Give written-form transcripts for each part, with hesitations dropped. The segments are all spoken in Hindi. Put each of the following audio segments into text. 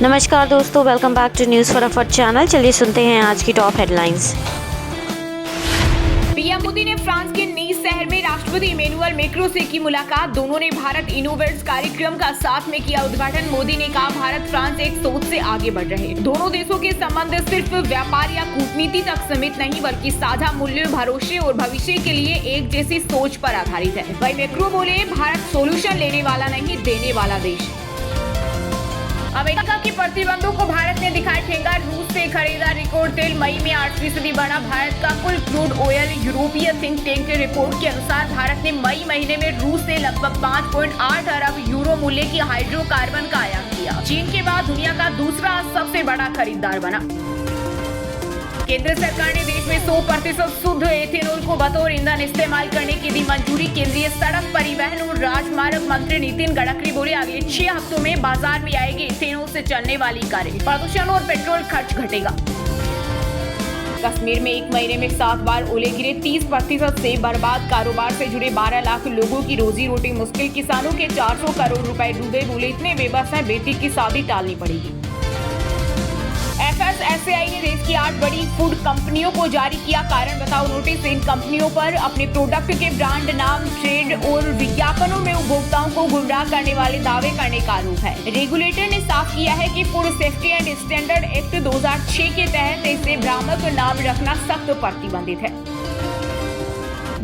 नमस्कार दोस्तों, वेलकम बैक टू न्यूज़ फटाफट चैनल। चलिए सुनते हैं आज की टॉप हेडलाइंस। पीएम मोदी ने फ्रांस के नीस शहर में राष्ट्रपति इमैनुअल मैक्रों से की मुलाकात। दोनों ने भारत इनोवेट्स कार्यक्रम का साथ में किया उद्घाटन। मोदी ने कहा भारत फ्रांस एक सोच से आगे बढ़ रहे हैं। दोनों देशों के संबंध सिर्फ व्यापार या कूटनीति तक सीमित नहीं बल्कि साझा मूल्य, भरोसे और भविष्य के लिए एक जैसी सोच पर आधारित है। वही मैक्रो बोले, भारत सोल्यूशन लेने वाला नहीं, देने वाला देश है। अमेरिका के प्रतिबंधों को भारत ने दिखाया ठेंगा। रूस से खरीदा रिकॉर्ड तेल। मई में 8% बढ़ा भारत का कुल क्रूड ऑयल। यूरोपीय थिंक टैंक की रिपोर्ट के अनुसार भारत ने मई महीने में रूस से लगभग 5.8 अरब यूरो मूल्य की हाइड्रोकार्बन का आयात किया। चीन के बाद दुनिया का दूसरा सबसे बड़ा खरीदार बना। केंद्र सरकार ने देश में 100% शुद्ध एथेनॉल को बतौर ईंधन इस्तेमाल करने की दी मंजूरी। केंद्रीय सड़क परिवहन और राजमार्ग मंत्री नितिन गडकरी बोले, अगले 6 हफ्तों में बाजार में आएगी इथेनॉल से चलने वाली कारें। प्रदूषण और पेट्रोल खर्च घटेगा। कश्मीर में एक महीने में 7 बार ओले गिरे। 30% से बर्बाद। कारोबार से जुड़े 12 लाख लोगों की रोजी रोटी मुश्किल। किसानों के 400 करोड़ रुपए डूबे। बोले, इतने बेबस हैं, बेटी की शादी टालनी पड़ेगी। FSSAI ने देश की 8 बड़ी फूड कंपनियों को जारी किया कारण बताओ नोटिस। इन कंपनियों पर अपने प्रोडक्ट के ब्रांड नाम, ट्रेड और विज्ञापनों में उपभोक्ताओं को गुमराह करने वाले दावे करने का आरोप है। रेगुलेटर ने साफ किया है कि food safety and standard act 2006 के तहत इसे भ्रामक नाम रखना सख्त प्रतिबंधित है।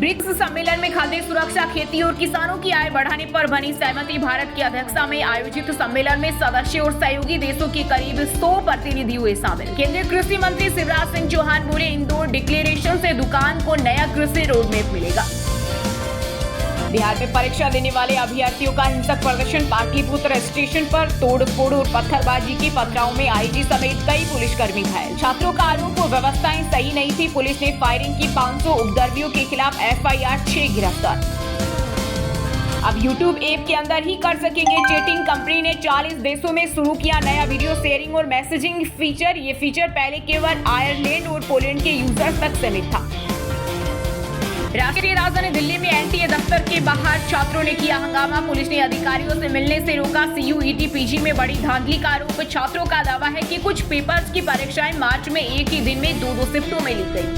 ब्रिक्स सम्मेलन में खाद्य सुरक्षा, खेती और किसानों की आय बढ़ाने पर बनी सहमति। भारत की अध्यक्षता में आयोजित सम्मेलन में सदस्य और सहयोगी देशों के करीब 100 प्रतिनिधि हुए शामिल। केंद्रीय कृषि मंत्री शिवराज सिंह चौहान बोले, इंदौर डिक्लेरेशन से दुकान को नया कृषि रोडमैप मिलेगा। बिहार में परीक्षा देने वाले अभ्यर्थियों का हिंसक प्रदर्शन। पाटलिपुत्र स्टेशन पर तोड़फोड़ और पत्थरबाजी की पथराव में आईजी समेत कई पुलिसकर्मी घायल। छात्रों का आरोप व्यवस्थाएं सही नहीं थी। पुलिस ने फायरिंग की। 500 उपद्रवियों के खिलाफ FIR, 6 गिरफ्तार। अब YouTube ऐप के अंदर ही कर सकेंगे चैटिंग। कंपनी ने 40 देशों में शुरू किया नया वीडियो शेयरिंग और मैसेजिंग फीचर। ये फीचर पहले केवल आयरलैंड और पोलैंड के यूजर्स तक सीमित था। राष्ट्रीय राजधानी दिल्ली में NTA दफ्तर के बाहर छात्रों ने किया हंगामा। पुलिस ने अधिकारियों से मिलने से रोका। CUET PG में बड़ी धांधली का आरोप। छात्रों का दावा है कि कुछ पेपर्स की परीक्षाएं मार्च में एक ही दिन में 2-2 शिफ्टों में ली गई।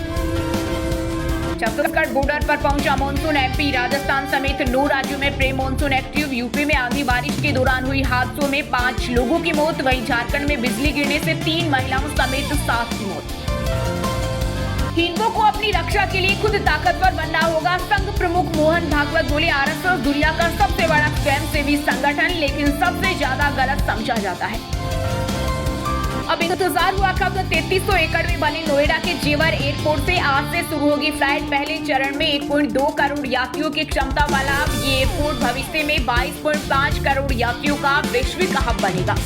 छत्तीसगढ़ बॉर्डर पर पहुंचा मानसून। MP, राजस्थान समेत 9 राज्यों में प्री मानसून एक्टिव। यूपी में आंधी बारिश के दौरान हुई हादसों में 5 लोगों की मौत। वहीं झारखंड में बिजली गिरने से 3 महिलाओं समेत 7 की मौत। हिंदुओं को अपनी रक्षा के लिए खुद ताकतवर बनना होगा। संघ प्रमुख मोहन भागवत बोले, RSS दुनिया का सबसे बड़ा स्वयंसेवी संगठन, लेकिन सबसे ज्यादा गलत समझा जाता है। अब इंतजार हुआ कब 3300 एकड़ में बने नोएडा के जेवर एयरपोर्ट से आज से शुरू होगी फ्लाइट। पहले चरण में 1.2 करोड़ यात्रियों की क्षमता वाला ये एयरपोर्ट भविष्य में 22.5 करोड़ यात्रियों का वैश्विक हब बनेगा।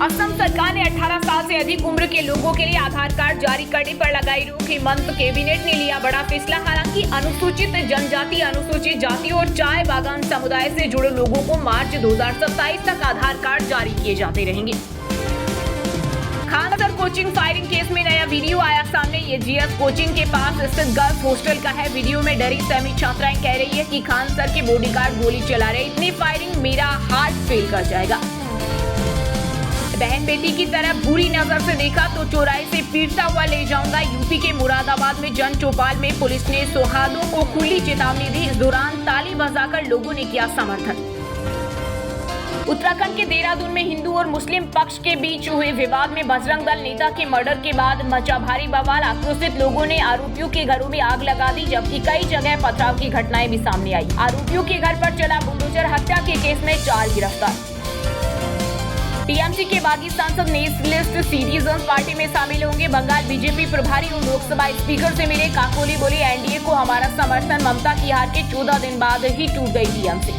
असम सरकार ने 18 साल से अधिक उम्र के लोगों के लिए आधार कार्ड जारी करने पर लगाई रोक। हेमंत कैबिनेट ने लिया बड़ा फैसला। हालांकि अनुसूचित जनजाति, अनुसूचित जाति और चाय बागान समुदाय से जुड़े लोगों को मार्च 2027 तक आधार कार्ड जारी किए जाते रहेंगे। Khan sir coaching firing case में नया वीडियो आया सामने। ये GS कोचिंग के पास स्थित गर्ल्स हॉस्टल का है। वीडियो में डरी सहमी छात्राएं कह रही है कि खान सर के बॉडीगार्ड गोली चला रहे, इतनी फायरिंग मेरा हार्ट फेल कर जाएगा। बहन बेटी की तरह बुरी नजर से देखा तो चौराहे से पीटता हुआ ले जाऊंगा। यूपी के मुरादाबाद में जन चौपाल में पुलिस ने सुहागों को खुली चेतावनी दी। इस दौरान ताली बजाकर लोगों ने किया समर्थन। उत्तराखंड के देहरादून में हिंदू और मुस्लिम पक्ष के बीच हुए विवाद में बजरंग दल नेता के मर्डर के बाद मचा भारी बवाल। आक्रोशित लोगों ने आरोपियों के घरों में आग लगा दी, जबकि कई जगह पथराव की घटनाएं भी सामने आई। आरोपियों के घर पर चला बुलडोजर। हत्या के केस में 4 गिरफ्तार। TMC के बागी सांसद नेशनलिस्ट सिटीजन पार्टी में शामिल होंगे। बंगाल बीजेपी प्रभारी और लोकसभा स्पीकर से मिले। काकोली बोले, NDA को हमारा समर्थन। ममता की हार के 14 दिन बाद ही टूट गई TMC।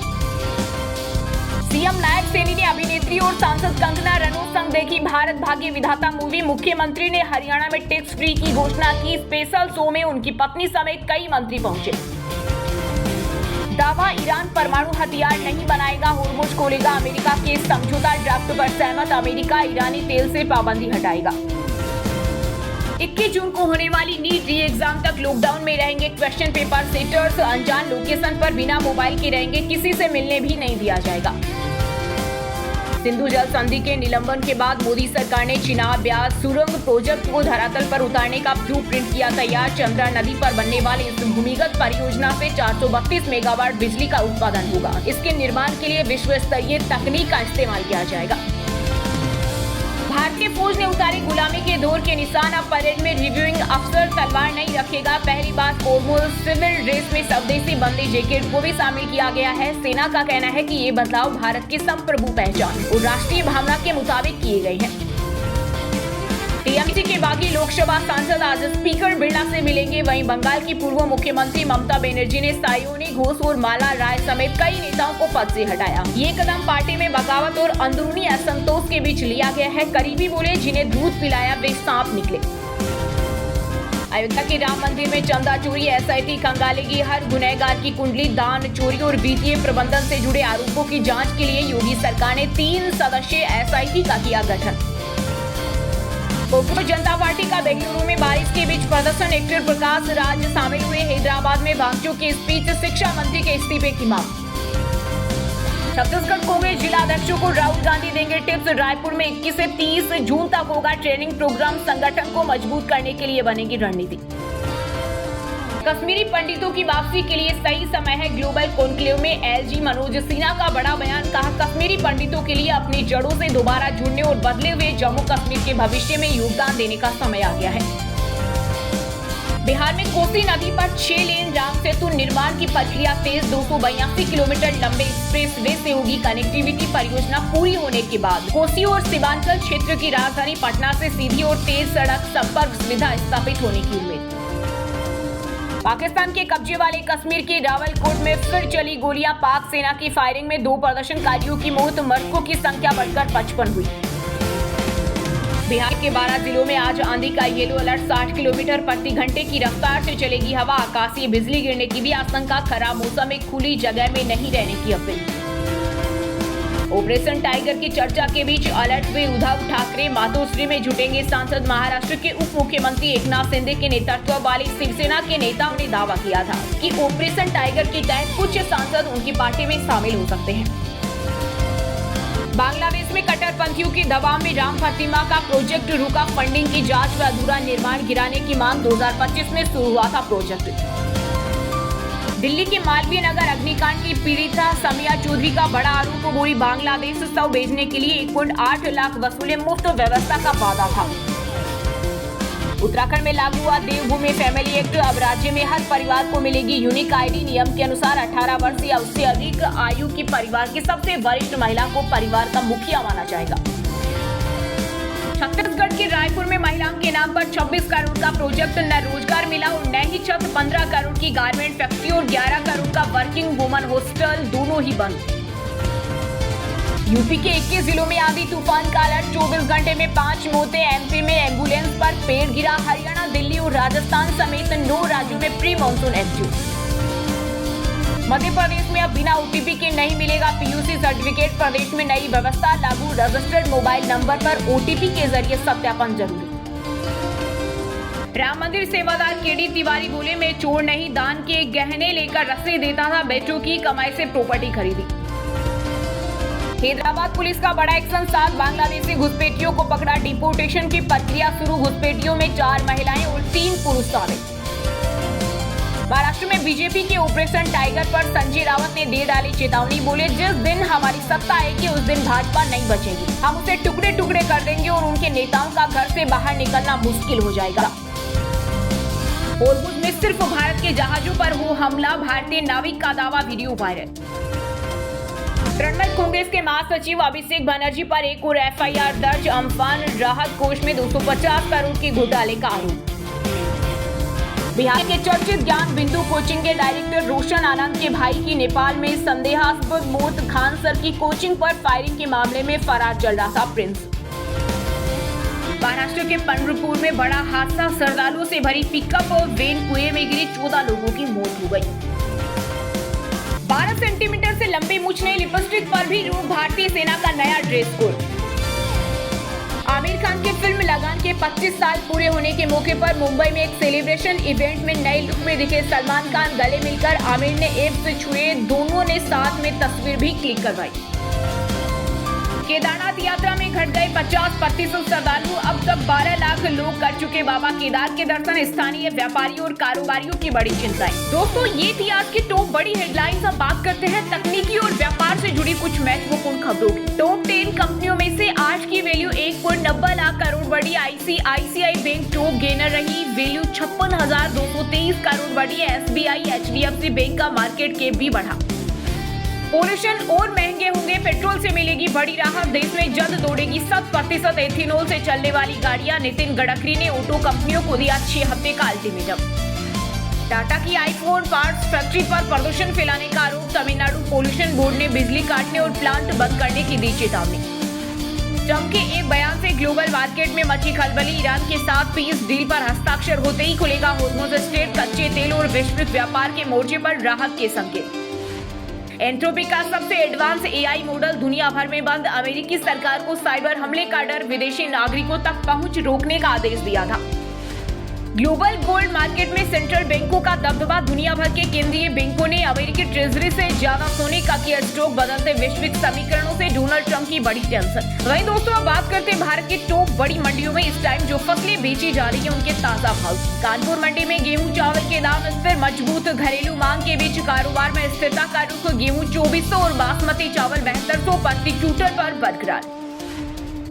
CM नायक सेनी ने अभिनेत्री और सांसद कंगना रनौत संग देखी भारत भाग्य विधाता मूवी। मुख्यमंत्री ने हरियाणा में टैक्स फ्री की घोषणा की। स्पेशल शो में उनकी पत्नी समेत कई मंत्री पहुंचे। दावा, ईरान परमाणु हथियार नहीं बनाएगा, होर्मुज खोलेगा। अमेरिका के समझौता ड्राफ्ट पर सहमत। अमेरिका ईरानी तेल से पाबंदी हटाएगा। 21 जून को होने वाली नीट री एग्जाम तक लॉकडाउन में रहेंगे क्वेश्चन पेपर। सेटर्स अनजान लोकेशन पर बिना मोबाइल के रहेंगे, किसी से मिलने भी नहीं दिया जाएगा। सिंधु जल संधि के निलंबन के बाद मोदी सरकार ने चिनाब ब्यास सुरंग प्रोजेक्ट को धरातल पर उतारने का ब्लूप्रिंट किया तैयार। चंद्रा नदी पर बनने वाली इस भूमिगत परियोजना से 432 मेगावाट बिजली का उत्पादन होगा। इसके निर्माण के लिए विश्व स्तरीय तकनीक का इस्तेमाल किया जाएगा। भारतीय फौज ने उतारे गुलामी के दौर के निशान। अब परेड में रिव्यूइंग अफसर तलवार नहीं रखेगा। पहली बार फॉर्मल सिविल ड्रेस में स्वदेशी बंदी जैकेट को भी शामिल किया गया है। सेना का कहना है कि ये बदलाव भारत की संप्रभु पहचान और राष्ट्रीय भावना के मुताबिक किए गए हैं। टीएमसी के बागी लोकसभा सांसद आज स्पीकर बिरला से मिलेंगे। वहीं बंगाल की पूर्व मुख्यमंत्री ममता बनर्जी ने सायोनी घोष और माला राय समेत कई नेताओं को पद से हटाया। ये कदम पार्टी में बगावत और अंदरूनी असंतोष के बीच लिया गया है। करीबी बोले जिन्हें दूध पिलाया वे सांप निकले। अयोध्या के राम मंदिर में चंदा चोरी, एसआईटी खंगालेगी हर गुनहगार की कुंडली। दान चोरी और वित्तीय प्रबंधन से जुड़े आरोपों की जांच के लिए योगी सरकार ने 3 सदस्यीय एसआईटी का किया गठन। कांग्रेस जनता पार्टी का बेंगलुरु में बारिश के बीच प्रदर्शन। एक्टर प्रकाश राज शामिल हुए। हैदराबाद में भागचू की स्पीच, शिक्षा मंत्री के इस्तीफे की मांग। छत्तीसगढ़ कांग्रेस जिला अध्यक्षों को राहुल गांधी देंगे टिप्स। रायपुर में 21 से 30 जून तक होगा ट्रेनिंग प्रोग्राम। संगठन को मजबूत करने के लिए बनेगी रणनीति। कश्मीरी पंडितों की वापसी के लिए सही समय है। ग्लोबल कॉन्क्लेव में एलजी मनोज सिन्हा का बड़ा बयान। कहा कश्मीरी पंडितों के लिए अपनी जड़ों से दोबारा जुड़ने और बदले हुए जम्मू कश्मीर के भविष्य में योगदान देने का समय आ गया है। बिहार में कोसी नदी पर 6 लेन राम सेतु निर्माण की प्रक्रिया तेज। 282 किलोमीटर लंबे एक्सप्रेसवे से होगी कनेक्टिविटी। परियोजना पूरी होने के बाद कोसी और सीमांचल क्षेत्र की राजधानी पटना से सीधी और तेज सड़क संपर्क सुविधा स्थापित होने की उम्मीद। पाकिस्तान के कब्जे वाले कश्मीर के रावलकोट में फिर चली गोलियां। पाक सेना की फायरिंग में 2 प्रदर्शनकारियों की मौत। मृतकों की संख्या बढ़कर 55 हुई। बिहार के 12 जिलों में आज आंधी का येलो अलर्ट। 60 किलोमीटर प्रति घंटे की रफ्तार से चलेगी हवा। आकाशीय बिजली गिरने की भी आशंका। खराब मौसम में खुली जगह में नहीं रहने की अपील। ऑपरेशन टाइगर की चर्चा के बीच अलर्ट हुए उद्धव ठाकरे। मातोश्री में जुटेंगे सांसद। महाराष्ट्र के उप मुख्यमंत्री एकनाथ शिंदे के नेतृत्व वाली शिवसेना के नेताओं ने दावा किया था कि ऑपरेशन टाइगर के तहत कुछ सांसद उनकी पार्टी में शामिल हो सकते हैं। बांग्लादेश में कट्टरपंथियों के दबाव में राम प्रतिमा का प्रोजेक्ट रुका। फंडिंग की जांच व अधूरा निर्माण गिराने की मांग। 2025 में शुरू हुआ था प्रोजेक्ट। दिल्ली के मालवीय नगर अग्निकांड की पीड़िता समिया चौधरी का बड़ा आरोप। बोली बांग्लादेश शव भेजने के लिए 1.8 लाख वसूले। मुफ्त व्यवस्था का वादा था। उत्तराखंड में लागू हुआ देवभूमि फैमिली एक्ट। अब राज्य में हर परिवार को मिलेगी यूनिक आईडी। नियम के अनुसार 18 वर्ष या उससे अधिक आयु की परिवार की सबसे वरिष्ठ महिला को परिवार का मुखिया माना जाएगा। छत्तीसगढ़ के रायपुर में महिलाओं के नाम पर 26 करोड़ का प्रोजेक्ट। न रोजगार मिला और न ही छत। 15 करोड़ की गारमेंट फैक्ट्री और 11 करोड़ का वर्किंग वुमन हॉस्टल दोनों ही बंद। यूपी के 21 जिलों में आंधी तूफान का अलर्ट। 24 घंटे में 5 मौतें। एमपी में एम्बुलेंस पर पेड़ गिरा। हरियाणा, दिल्ली और राजस्थान समेत 9 राज्यों में pre monsoon active. Madhya Pradesh में अब बिना ओटीपी के नहीं मिलेगा पीयूसी सर्टिफिकेट। प्रदेश में नई व्यवस्था लागू। रजिस्टर्ड मोबाइल नंबर पर ओटीपी के जरिए सत्यापन जरूरी। राम मंदिर सेवादार केडी तिवारी बोले मैं चोर नहीं, दान के गहने लेकर रसीद देता था, बेटों की कमाई से प्रॉपर्टी खरीदी। हैदराबाद पुलिस का बड़ा एक्शन। 7 बांग्लादेशी घुसपैठियों को पकड़ा। डिपोर्टेशन की प्रक्रिया शुरू। घुसपैठियों में 4 महिलाएं और 3 पुरुष शामिल। महाराष्ट्र में बीजेपी के ऑपरेशन टाइगर पर संजय रावत ने दे डाली चेतावनी। बोले जिस दिन हमारी सत्ता आएगी उस दिन भाजपा नहीं बचेगी। हम उसे टुकड़े टुकड़े कर देंगे और उनके नेताओं का घर से बाहर निकलना मुश्किल हो जाएगा। होर्मुज में सिर्फ भारत के जहाजों पर हो हमला। भारतीय नाविक का दावा वीडियो वायरल। तृणमूल कांग्रेस के महासचिव अभिषेक बनर्जी पर एक और एफआईआर दर्ज। अम्फान राहत कोष में 250 करोड़ के घोटाले का आरोप। बिहार के चर्चित ज्ञान बिंदु कोचिंग के डायरेक्टर रोशन आनंद के भाई की नेपाल में संदेहास्पद मौत। खान सर की कोचिंग पर फायरिंग के मामले में फरार चल रहा था प्रिंस। महाराष्ट्र के पंढरपुर में बड़ा हादसा। श्रद्धालुओं से भरी पिकअप और वैन कुएं में गिरी। 14 लोगों की मौत हो गई। 12 सेंटीमीटर से लंबी मूंछ ने लिपस्टिक पर भी रोक। भारतीय सेना का नया ड्रेस कोड। आमिर खान की फिल्म लगान के 25 साल पूरे होने के मौके पर मुंबई में एक सेलिब्रेशन इवेंट में नए लुक में दिखे सलमान खान। गले मिलकर आमिर ने एब्स छुए। दोनों ने साथ में तस्वीर भी क्लिक करवाई। केदारनाथ यात्रा में घट गए 50% श्रद्धालु। अब तक 12 लाख लोग कर चुके बाबा केदार के दर्शन। स्थानीय व्यापारियों और कारोबारियों की बड़ी चिंताएं। दोस्तों, ये थी आज की टॉप बड़ी हेडलाइंस। अब बात करते हैं तकनीकी और व्यापार से जुड़ी कुछ महत्वपूर्ण खबरों की। टॉप 10 कंपनियों में से आज की वैल्यू 1.90 लाख करोड़ बढ़ी। ICICI बैंक टॉप गेनर रही, वैल्यू 56,223 करोड़ बढ़ी। SBI HDFC बैंक का मार्केट कैप भी बढ़ा। पोल्यूशन और महंगे होंगे, पेट्रोल से मिलेगी बड़ी राहत। देश में जल्द दौड़ेगी 100% एथेनॉल से चलने वाली गाड़ियां। नितिन गडकरी ने ऑटो कंपनियों को दिया 6 हफ्ते का अल्टीमेटम। टाटा की आईफोन पार्ट्स फैक्ट्री पर प्रदूषण फैलाने का आरोप। तमिलनाडु पोल्यूशन बोर्ड ने बिजली काटने और प्लांट बंद करने की दी चेतावनी। ट्रंप के एक बयान से ग्लोबल मार्केट में मची खलबली। ईरान के साथ पीस डील पर हस्ताक्षर होते ही खुलेगा हॉर्मुज़ स्ट्रेट। कच्चे तेल और वैश्विक व्यापार के मोर्चे पर राहत के संकेत। एंट्रोपी का सबसे एडवांस AI मॉडल दुनिया भर में बंद। अमेरिकी सरकार को साइबर हमले का डर, विदेशी नागरिकों तक पहुंच रोकने का आदेश दिया था। ग्लोबल गोल्ड मार्केट में सेंट्रल बैंकों का दबदबा। दुनिया भर के केंद्रीय बैंकों ने अमेरिकी ट्रेजरी से ज्यादा सोने का किया स्टॉक। बदलते वैश्विक समीकरणों से डोनाल्ड ट्रंप की बड़ी टेंशन। वहीं दोस्तों, अब बात करते हैं भारत की टॉप बड़ी मंडियों में इस टाइम जो फसलें बेची जा रही है उनके ताजा भाव। कानपुर मंडी में गेहूं चावल के दाम स्थिर, मजबूत घरेलू मांग के बीच कारोबार में स्थिरता का रुख। गेहूं 2400 और बासमती चावल 7200 प्रति क्विंटल पर बरकरार।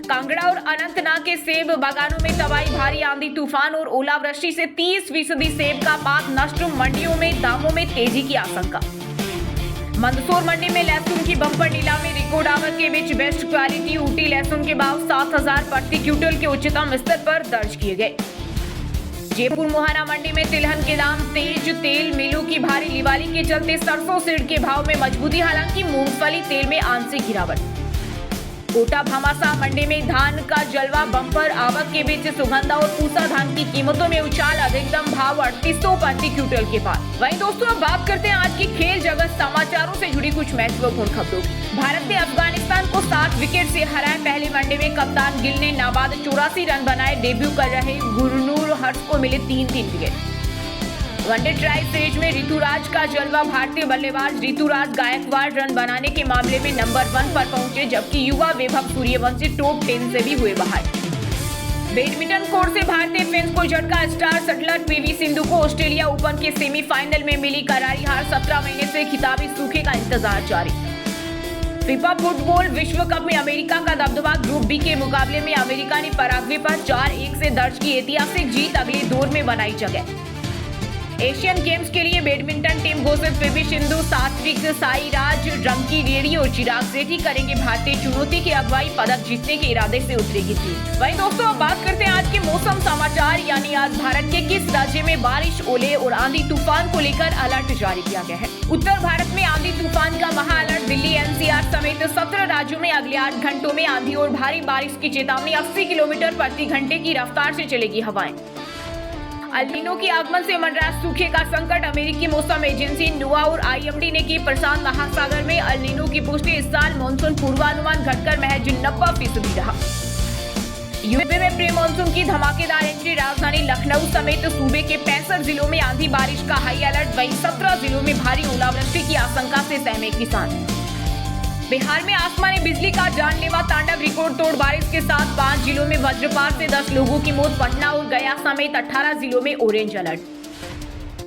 कांगड़ा और अनंतनाग के सेब बागानों में तबाही। भारी आंधी तूफान और ओलावृष्टि से 30% सेब का पाक नष्ट। मंडियों में दामों में तेजी की आशंका। मंदसौर मंडी में लहसुन की बम्पर नीलामी। रिकॉर्ड आवक के बीच बेस्ट क्वालिटी ऊटी लहसुन के भाव 7,000 प्रति क्विंटल के उच्चतम स्तर पर दर्ज किए गए। जयपुर मोहाना मंडी में तिलहन के दाम तेज। तेल मिलों की भारी लिवाली के चलते सरसों सीड के भाव में मजबूती, हालांकि मूंगफली तेल में आंशिक गिरावट। कोटा भामाशाह मंडी में धान का जलवा। बम्पर आवक के बीच सुगंधा और पूसा धान की कीमतों में उछाल। अधिकतम भाव 3800 प्रति क्विंटल के पार। वहीं दोस्तों, अब बात करते हैं आज की खेल जगत समाचारों से जुड़ी कुछ महत्वपूर्ण खबरों। भारत ने अफगानिस्तान को 7 विकेट से हराया। पहले वनडे में कप्तान गिल ने नाबाद 84 रन बनाए। डेब्यू कर रहे गुरनूर हर्ष को मिले 3 विकेट। वनडे ट्राई सीरीज में ऋतुराज का जलवा। भारतीय बल्लेबाज ऋतुराज गायकवाड़ रन बनाने के मामले में नंबर 1 पर पहुंचे, जबकि युवा वैभव सूर्यवंशी टॉप 10 से भी हुए बाहर। बैडमिंटन कोर्ट से भारतीय फैंस को झटका। स्टार शटलर PV सिंधु को ऑस्ट्रेलिया ओपन के सेमीफाइनल में मिली करारी हार। 17 महीने से खिताबी सूखे का इंतजार जारी। फीफा फुटबॉल विश्व कप में अमेरिका का दबदबा। ग्रुप बी के मुकाबले में अमेरिका ने पैराग्वे पर 4-1 से दर्ज की ऐतिहासिक जीत। अगले दौर में बनाई जगह। एशियन गेम्स के लिए बैडमिंटन टीम घोषित। PV सिंधु, सात्विक साईराज, रंकी रेड्डी और चिराग शेट्टी करेंगे भारतीय चुनौती की अगुवाई। पदक जीतने के इरादे से उतरेगी टीम। वहीं दोस्तों, अब बात करते हैं आज के मौसम समाचार। यानी आज भारत के किस राज्य में बारिश, ओले और आंधी तूफान को लेकर अलर्ट जारी किया गया है। उत्तर भारत में आंधी तूफान का महा अलर्ट। दिल्ली NCR समेत 17 राज्यों में अगले 8 घंटों में आंधी और भारी बारिश की चेतावनी। 80 किलोमीटर प्रति घंटे की रफ्तार से चलेगी हवाएं। अल नीनो के आगमन से मंडरा सूखे का संकट। अमेरिकी मौसम एजेंसी NOAA और IMD ने की प्रशांत महासागर में अल नीनो की पुष्टि। इस साल मानसून पूर्वानुमान घटकर महज 90% रहा। यूपी में प्री मानसून की धमाकेदार एंट्री। राजधानी लखनऊ समेत सूबे के 65 जिलों में आंधी बारिश का हाई अलर्ट। वहीं 17 जिलों में भारी ओलावृष्टि की आशंका से सहमे किसान। बिहार में आसमानी बिजली का जानलेवा तांडव। रिकॉर्ड तोड़ बारिश के साथ 5 जिलों में वज्रपात से 10 लोगों की मौत। पटना और गया समेत 18 जिलों में ऑरेंज अलर्ट।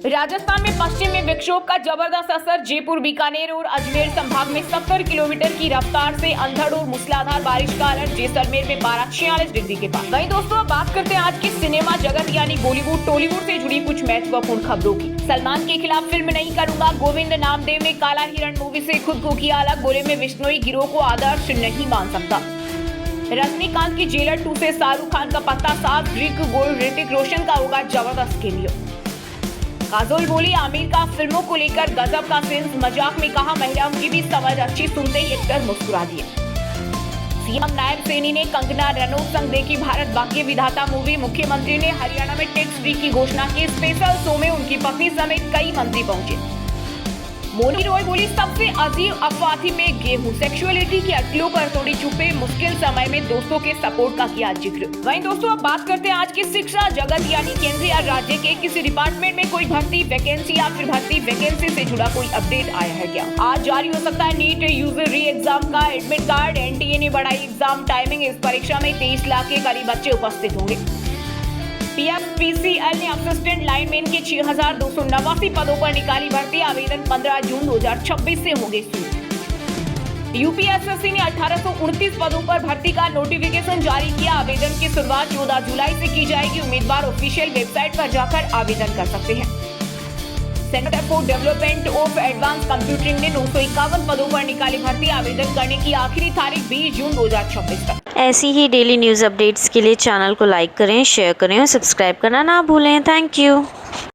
राजस्थान में पश्चिमी विक्षोभ का जबरदस्त असर। जयपुर, बीकानेर और अजमेर संभाग में 70 किलोमीटर की रफ्तार से अंधड़ और मूसलाधार बारिश का अलर्ट। जैसलमेर में पारा 46 डिग्री के पास। वहीं दोस्तों, अब बात करते हैं आज की सिनेमा जगत यानी बॉलीवुड टॉलीवुड से जुड़ी कुछ महत्वपूर्ण खबरों की। सलमान के खिलाफ फिल्म नहीं करूंगा। गोविंद नामदेव ने काला हिरण मूवी से खुद को किया अलग। बोले में बिश्नोई गिरोह को आदर्श नहीं मान सकता। रजनीकांत की जेलर 2 से शाहरुख खान का पत्ता साफ। ऋतिक गोल्ड, ऋतिक रोशन का होगा जबरदस्त कैमियो। काजोल बोली आमिर का फिल्मों को लेकर गजब का सेंस। मजाक में कहा महिलाओं की भी समझ अच्छी। सुनते ही एक्टर मुस्कुरा दिए। सीएम नायब सैनी ने कंगना रनौत संग देखी भारत भाग्य विधाता मूवी। मुख्यमंत्री ने हरियाणा में टैक्स फ्री की घोषणा की। स्पेशल शो में उनकी पत्नी समेत कई मंत्री पहुंचे। मोनी रॉय बोली, सबसे अजीब अफवाह थी मैं गेहूं। सेक्सुअलिटी की अटकलों पर थोड़ी चुपे, मुश्किल समय में दोस्तों के सपोर्ट का किया जिक्र। वहीं दोस्तों अब बात करते हैं आज की शिक्षा जगत यानी केंद्र या राज्य के किसी डिपार्टमेंट में कोई भर्ती वैकेंसी या फिर भर्ती वैकेंसी से जुड़ा कोई अपडेट आया है क्या? आज जारी हो सकता है नीट यूजर री एग्जाम का एडमिट कार्ड। एनटीए ने बढ़ाई एग्जाम टाइमिंग। इस परीक्षा में 23 लाख के करीब बच्चे उपस्थित होंगे। पीएफपीसीएल ने असिस्टेंट लाइनमैन के 6289 पदों पर निकाली भर्ती। आवेदन 15 जून 2026 से होंगे शुरू। यूपीएसएससी ने 1829 पदों पर भर्ती का नोटिफिकेशन जारी किया। आवेदन की शुरुआत 14 जुलाई से की जाएगी। उम्मीदवार ऑफिशियल वेबसाइट पर जाकर आवेदन कर सकते हैं। Centre for development of advance computing ने 951 पदों पर निकाली भर्ती। आवेदन करने की आखिरी तारीख 20 जून 2026 तक। ऐसी ही डेली न्यूज़ अपडेट्स के लिए चैनल को लाइक करें, शेयर करें और सब्सक्राइब करना ना भूलें। Thank you.